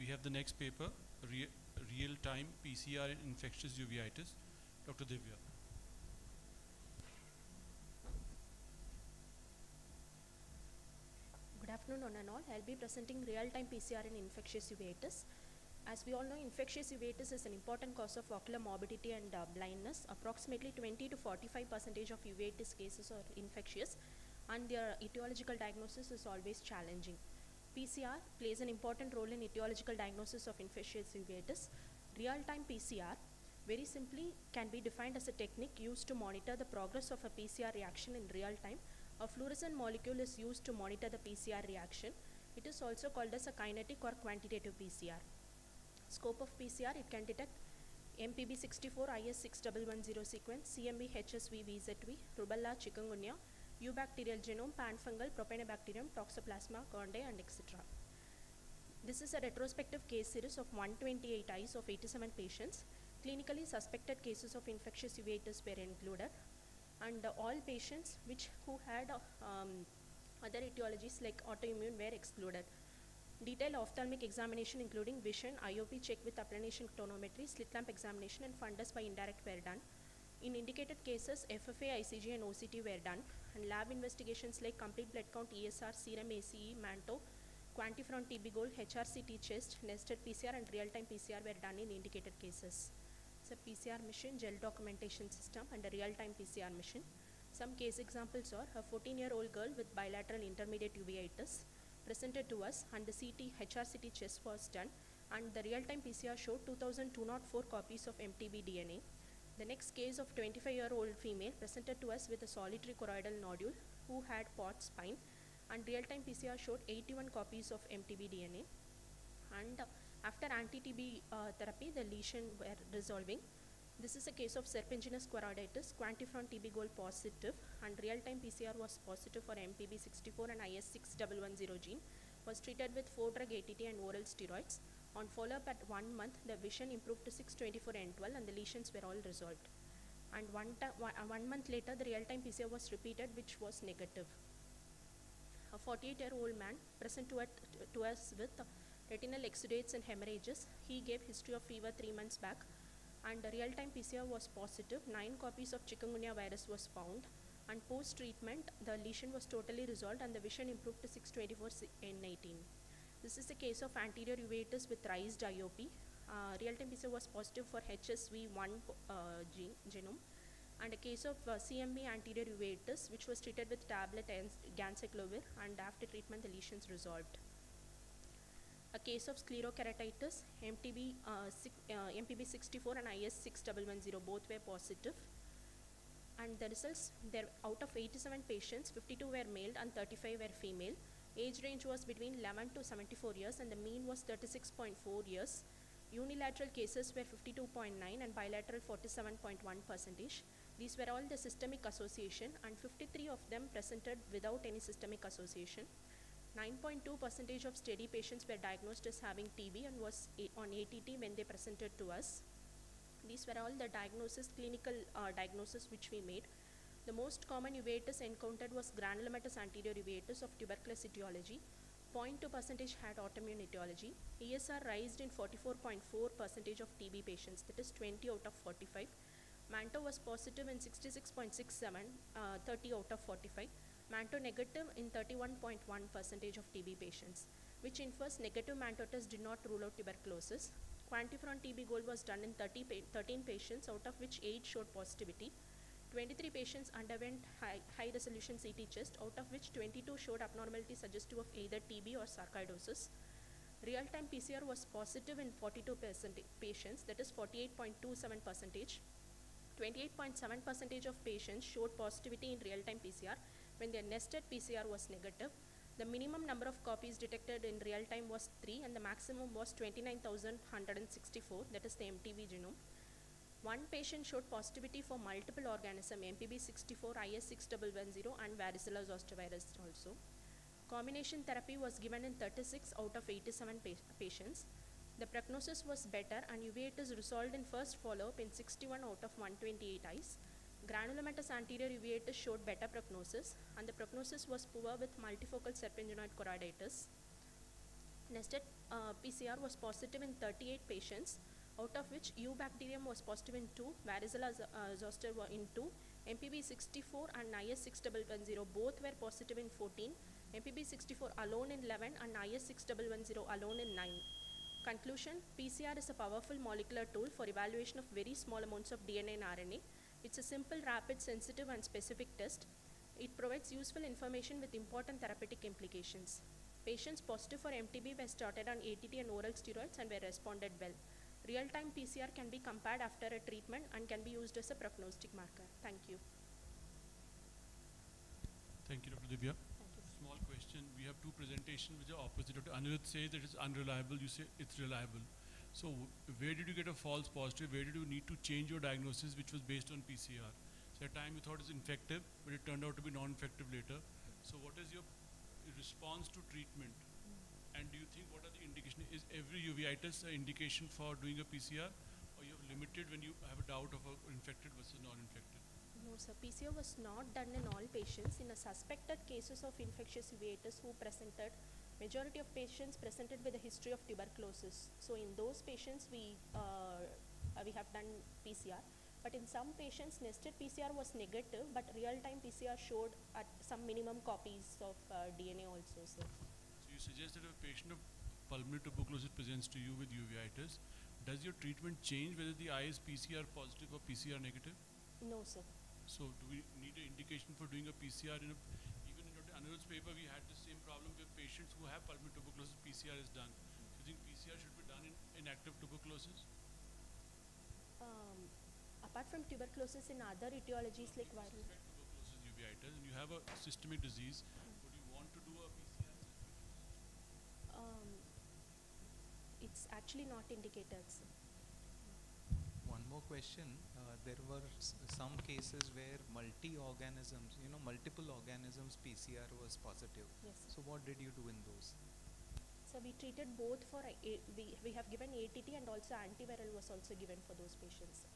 have the next paper, real-time PCR in infectious uveitis. Dr. Dhivya. Good afternoon one and all. I'll be presenting real-time PCR in infectious uveitis. As we all know, infectious uveitis is an important cause of ocular morbidity and blindness. Approximately 20 to 45% of uveitis cases are infectious, and their etiological diagnosis is always challenging. PCR plays an important role in etiological diagnosis of infectious uveitis. Real-time PCR, very simply, can be defined as a technique used to monitor the progress of a PCR reaction in real time. A fluorescent molecule is used to monitor the PCR reaction. It is also called as a kinetic or quantitative PCR. Scope of PCR, it can detect MPB64 IS6110 sequence, CMV HSV VZV, rubella, chikungunya, eubacterial genome, panfungal, propionibacterium, toxoplasma gondii, and etc. This is a retrospective case series of 128 eyes of 87 patients. Clinically suspected cases of infectious uveitis were included, and all patients who had other etiologies like autoimmune were excluded. Detailed ophthalmic examination including vision, IOP check with applanation tonometry, slit lamp examination, and fundus by indirect were done. In indicated cases, FFA, ICG, and OCT were done, and lab investigations like complete blood count, ESR, serum ACE, Manto, quantiferon TB gold, HRCT chest, nested PCR, and real-time PCR were done in indicated cases. It's a PCR machine, gel documentation system, and a real-time PCR machine. Some case examples are a 14-year-old girl with bilateral intermediate uveitis presented to us, and the HRCT chest was done, and the real-time PCR showed 2204 copies of MTB DNA. The next case of 25-year-old female presented to us with a solitary choroidal nodule who had pot spine, and real-time PCR showed 81 copies of MTB DNA. And after anti-TB therapy, the lesion were resolving. This is a case of serpiginous choroiditis, quantiferon TB gold positive, and real-time PCR was positive for MPB64 and IS6110 gene, was treated with 4-drug ATT and oral steroids. On follow-up at 1 month, the vision improved to 624/12 and the lesions were all resolved. And 1 month later, the real-time PCR was repeated, which was negative. A 48-year-old man present to us with retinal exudates and hemorrhages. He gave history of fever 3 months back, and the real-time PCR was positive. 9 copies of chikungunya virus was found, and post-treatment, the lesion was totally resolved and the vision improved to 624/18. This is a case of anterior uveitis with raised IOP. Real-time PCR was positive for HSV1 genome, and a case of CMV anterior uveitis, which was treated with tablet ganciclovir, and after treatment, the lesions resolved. A case of sclerokeratitis, MPB64 and IS6110, both were positive. And the results, out of 87 patients, 52 were male and 35 were female. Age range was between 11 to 74 years, and the mean was 36.4 years. Unilateral cases were 52.9 and bilateral 47.1%. These were all the systemic association, and 53 of them presented without any systemic association. 9.2% of steady patients were diagnosed as having TB and was on ATT when they presented to us. These were all the clinical diagnosis which we made. The most common uveitis encountered was granulomatous anterior uveitis of tuberculous etiology. 0.2% had autoimmune etiology. ESR raised in 44.4% of TB patients, that is 20 out of 45. Manto was positive in 66.67, 30 out of 45. Manto negative in 31.1% of TB patients, which infers negative Manto test did not rule out tuberculosis. Quantiferon TB gold was done in 13 patients, out of which 8 showed positivity. 23 patients underwent high resolution CT chest, out of which 22 showed abnormality suggestive of either TB or sarcoidosis. Real-time PCR was positive in 42% patients, that is 48.27%. 28.7% of patients showed positivity in real-time PCR when their nested PCR was negative. The minimum number of copies detected in real time was 3, and the maximum was 29,164, that is the MTB genome. One patient showed positivity for multiple organisms, MPB64, IS6110, and varicella zoster virus also. Combination therapy was given in 36 out of 87 patients. The prognosis was better, and uveitis resolved in first follow-up in 61 out of 128 eyes. Granulomatous anterior uveitis showed better prognosis, and the prognosis was poor with multifocal serpinginoid choroiditis. Nested PCR was positive in 38 patients, out of which U bacterium was positive in 2, varicella zoster were in 2, MPB64 and IS6110 both were positive in 14, MPB64 alone in 11 and IS6110 alone in 9. Conclusion: PCR is a powerful molecular tool for evaluation of very small amounts of DNA and RNA. It's a simple, rapid, sensitive and specific test. It provides useful information with important therapeutic implications. Patients positive for MTB were started on ATT and oral steroids and were responded well. Real-time PCR can be compared after a treatment and can be used as a prognostic marker. Thank you. Thank you, Dr. Divya. Small question. We have two presentations which are opposite. Dr. Anirudh says that it's unreliable. You say it's reliable. So where did you get a false positive? Where did you need to change your diagnosis, which was based on PCR? So at the time you thought it's infective, but it turned out to be non-infective later. So what is your response to treatment? And do you think what are the indications? Is every uveitis an indication for doing a PCR, or you have limited when you have a doubt of infected versus non-infected? No, sir. PCR was not done in all patients. In a suspected cases of infectious uveitis who presented, majority of patients presented with a history of tuberculosis. So in those patients, we have done PCR. But in some patients, nested PCR was negative, but real-time PCR showed at some minimum copies of DNA also, sir. So you suggest that if a patient of pulmonary tuberculosis presents to you with uveitis, does your treatment change whether the eye is PCR positive or PCR negative? No, sir. So do we need an indication for doing a PCR? Even in Dr. Anirudh's paper, we had the same problem with patients who have pulmonary tuberculosis, PCR is done. Do you think PCR should be done in active tuberculosis? Apart from tuberculosis, in other etiologies like viral. Tuberculosis, uveitis, and you have a systemic disease, would you want to do a PCR? It's actually not indicated, sir. One more question. There were some cases where multiple organisms PCR was positive. Yes. So what did you do in those? So we treated both for, we have given ATT and also antiviral was also given for those patients.